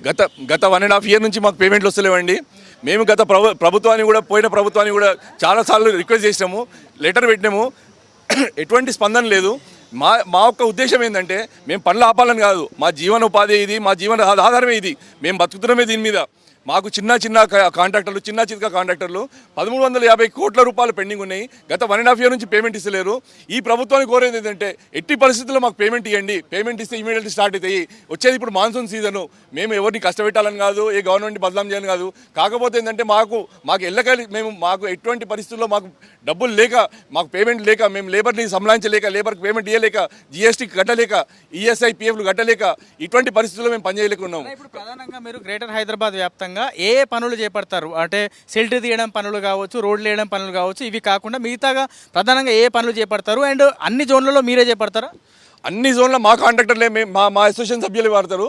గత గత 1.5 ఇయర్ నుంచి మాకు పేమెంట్లు వస్తలేవండి. మేము గత ప్రభుత్వాన్ని కూడా పోయిన ప్రభుత్వాన్ని కూడా చాలాసార్లు రిక్వెస్ట్ చేసినాము, లెటర్ పెట్టినాము. ఎటువంటి స్పందన లేదు. మా యొక్క ఉద్దేశం ఏంటంటే మేము పనులు ఆపాలని కాదు, మా జీవన ఉపాధి ఇది, మా జీవన ఆధారమే ఇది, మేము బతుకుతున్నామే దీని మీద. మాకు చిన్న కాంట్రాక్టర్లు, చిన్న కాంట్రాక్టర్లు 1350 కోట్ల రూపాయలు పెండింగ్ ఉన్నాయి. గత 1.5 ఇయర్ నుంచి పేమెంట్ ఇస్తలేరు. ఈ ప్రభుత్వాన్ని కోరేది ఏంటంటే ఎట్టి పరిస్థితుల్లో మాకు పేమెంట్ ఇవ్వండి, పేమెంట్ ఇస్తే ఇమీడియట్లీ స్టార్ట్ అవుతాయి. వచ్చేది ఇప్పుడు మాన్సూన్ సీజను, మేము ఎవరిని కష్టపెట్టాలని కాదు, ఏ గవర్నమెంట్ బదలాం చేయాలని కాదు. కాకపోతే ఏంటంటే మాకు ఎల్లకాలి మాకు ఎటువంటి పరిస్థితుల్లో మాకు డబ్బులు లేక, మాకు పేమెంట్ లేక, మేము లేబర్ని సంలాంచలేక, లేబర్కి పేమెంట్ ఇవ్వలేక, జిఎస్టీ కట్టలేక, ఈఎస్ఐ పిఎఫ్లు కట్టలేక, ఇటువంటి పరిస్థితుల్లో మేము పనిచేయలేకున్నాము. ఇప్పుడు ప్రధానంగా మీరు గ్రేటర్ హైదరాబాద్ వ్యాప్తంగా ఏ పనులు చేపడతారు? అంటే షెల్టర్ తీయడం పనులు కావచ్చు, రోడ్లు వేయడం పనులు కావచ్చు, ఇవి కాకుండా మిగతాగా ప్రధానంగా ఏ పనులు చేపడతారు? అండ్ అన్ని జోన్లలో మీరే చేపడతారా? అన్ని జోన్లో మా కాంట్రాక్టర్లే, మా అసోసియేషన్ సభ్యులు వాడతారు.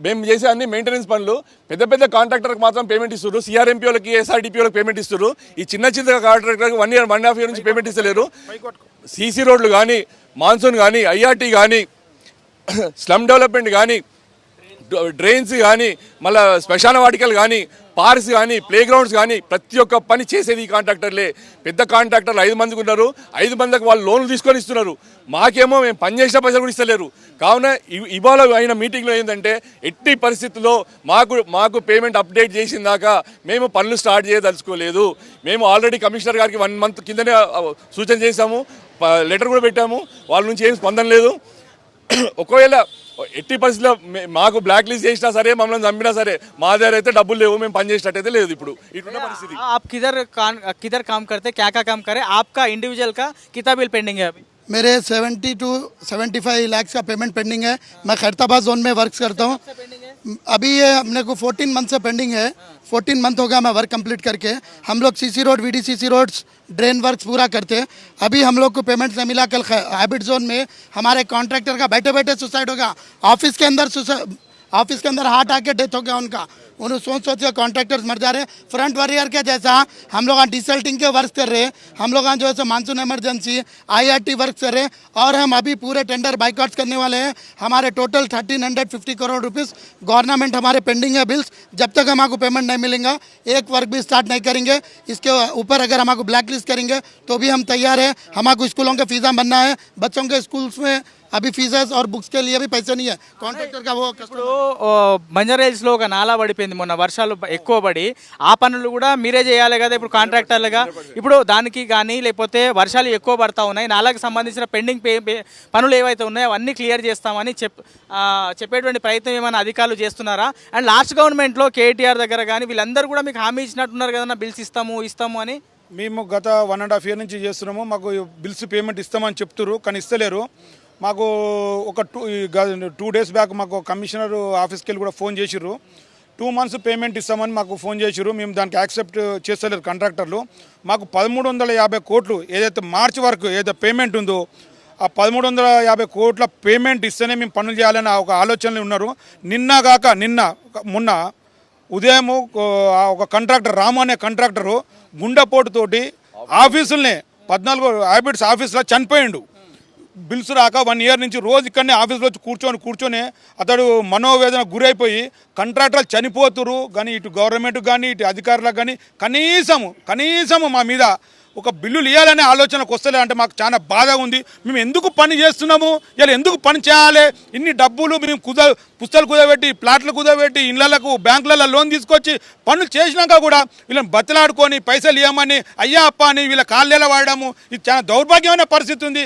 మేము చేసే అన్ని మెయింటెనెన్స్ పనులు పెద్ద కాంట్రాక్టర్కి మాత్రం పేమెంట్ ఇస్తారు. సిఆర్ఎంపీ వాళ్ళకి, ఎస్ఆర్డిపి వాళ్ళకి పేమెంట్ ఇస్తారు. ఈ చిన్న కాంట్రాక్టర్కి 1.5 ఇయర్ నుంచి పేమెంట్ ఇస్తలేరు. సీసీ రోడ్లు కానీ, మాన్సూన్ కానీ, ఐఆర్టీ కానీ, స్లమ్ డెవలప్మెంట్ కానీ, డ్రైన్స్ కానీ, మళ్ళీ శ్మశాన వాటికలు కానీ, పార్క్స్ కానీ, ప్లే గ్రౌండ్స్ కానీ, ప్రతి ఒక్క పని చేసేది ఈ కాంట్రాక్టర్లే. పెద్ద కాంట్రాక్టర్లు 5 మందికి ఉన్నారు. 5 మందికి వాళ్ళు లోన్లు తీసుకొని ఇస్తున్నారు. మాకేమో మేము పని చేసిన పైసలు కూడా ఇస్తలేరు. కావున ఇవాళ అయిన మీటింగ్లో ఏంటంటే ఎట్టి పరిస్థితుల్లో మాకు పేమెంట్ అప్డేట్ చేసిన దాకా మేము పనులు స్టార్ట్ చేయదలుచుకోలేదు. మేము ఆల్రెడీ కమిషనర్ గారికి 1 మంత్ కిందనే సూచన చేశాము, లెటర్ కూడా పెట్టాము. వాళ్ళ నుంచి ఏం స్పందన లేదు. ఒకవేళ ఎట్టి పరిస్థితిలో మాకు బ్లాక్ లిస్ట్ చేసినా సరే, మమ్మల్ని చంపినా సరే, మా దగ్గర అయితే డబ్బులు లేవు, మేము పని చేసేటట్టయితే లేదు. ఇప్పుడు ఇటున్న పరిస్థితి. आप किधर काम करते, क्या काम करे? आपका इंडिविजुअल का कितना बिल पेंडिंग है अभी? मेरे 70 to 75 लाख का पेमेंट पेंडिंग है। मैं खैरताबाद जोन में वर्क करता हूँ। अभी ये अपने को 14 मंथ से पेंडिंग है। 14 मंथ हो गया मैं वर्क कंप्लीट करके। हम लोग CC road, VDCC roads, drain works पूरा करते हैं। अभी हम लोग को पेमेंट नहीं मिला। कल हैबिट जोन में हमारे कॉन्ट्रैक्टर का बैठे बैठे सुसाइड हो गया। ऑफिस के अंदर हार्ट आके डेथ हो गया उनका। उन्हें सोच के कॉन्ट्रैक्टर्स मर जा रहे हैं। फ्रंट वॉरियर के जैसा हम लोग डिसल्टिंग के वर्क कर रहे हैं। हम लोग जो है मानसून इमरजेंसी IRT वर्क कर रहे हैं। और हम अभी पूरे टेंडर बाइकआउट करने वाले हैं। हमारे टोटल 1350 करोड़ रुपीस गवर्नमेंट हमारे पेंडिंग है बिल्स। जब तक हमको पेमेंट नहीं मिलेगा एक वर्क भी स्टार्ट नहीं करेंगे। इसके ऊपर अगर हमको ब्लैक लिस्ट करेंगे तो भी हम तैयार हैं। हमको स्कूलों के फीसा बनना है। बच्चों के स्कूल्स में अभी फीसेस और बुक्स के लिए भी पैसे नहीं है। కాంట్రాక్టర్ का वो ఇప్పుడు బంజారా హిల్స్లో ఒక నాలా పడిపోయింది మొన్న, వర్షాలు ఎక్కువ పడి. ఆ పనులు కూడా మీరే చేయాలి కదా ఇప్పుడు కాంట్రాక్టర్లుగా. ఇప్పుడు దానికి కానీ లేకపోతే వర్షాలు ఎక్కువ పడతా ఉన్నాయి, నాలాకి సంబంధించిన పెండింగ్ పనులు ఏవైతే ఉన్నాయో అవన్నీ క్లియర్ చేస్తామని చెప్పేటువంటి ప్రయత్నం ఏమైనా అధికారులు చేస్తున్నారా? అండ్ లాస్ట్ గవర్నమెంట్లో కేటీఆర్ దగ్గర కానీ వీళ్ళందరూ కూడా మీకు హామీ ఇచ్చినట్టున్నారు కదా, బిల్స్ ఇస్తాము అని. మేము గత 1.5 ఇయర్ నుంచి చేస్తున్నాము. మాకు బిల్స్ పేమెంట్ ఇస్తామని చెప్తున్నారు, కానీ ఇస్తలేరు. మాకు ఒక 2 డేస్ బ్యాక్ మాకు కమిషనర్ ఆఫీస్కి వెళ్ళి కూడా ఫోన్ చేసిర్రు. 2 మంత్స్ పేమెంట్ ఇస్తామని మాకు ఫోన్ చేసిర్రు. మేము దానికి యాక్సెప్ట్ చేస్తలేరు కాంట్రాక్టర్లు. మాకు 1350 కోట్లు ఏదైతే మార్చి వరకు ఏదైతే పేమెంట్ ఉందో ఆ 1350 కోట్ల పేమెంట్ ఇస్తేనే మేము పనులు చేయాలని ఒక ఆలోచనలు ఉన్నారు. మొన్న ఉదయం ఒక కాంట్రాక్టర్ రాము అనే కాంట్రాక్టరు గుండెపోటుతోటి ఆఫీసులనే 14 హ్యాబిట్స్ ఆఫీసులో చనిపోయిండు. బిల్స్ రాక 1 ఇయర్ నుంచి రోజు ఇక్కడనే ఆఫీస్లో వచ్చి కూర్చొని అతడు మనోవేదన గురైపోయి కాంట్రాక్టర్లు చనిపోతురు. కానీ ఇటు గవర్నమెంట్ కానీ ఇటు అధికారులకు కానీ కనీసము మా మీద ఒక బిల్లులు ఇవ్వాలనే ఆలోచనకు వస్తలే. అంటే మాకు చాలా బాధగా ఉంది. మేము ఎందుకు పని చేస్తున్నాము, ఇలా ఎందుకు పని చేయాలి? ఇన్ని డబ్బులు మేము పుస్తకాలు కుదబెట్టి, ప్లాట్లు కుదబెట్టి, ఇళ్లకు బ్యాంకులలో లోన్ తీసుకొచ్చి పనులు చేసినాక కూడా వీళ్ళని బతిలాడుకొని పైసలు ఇవ్వమని అయ్యా అప్ప అని వీళ్ళ కాళ్ళేలా వాడము. ఇది చాలా దౌర్భాగ్యమైన పరిస్థితి ఉంది.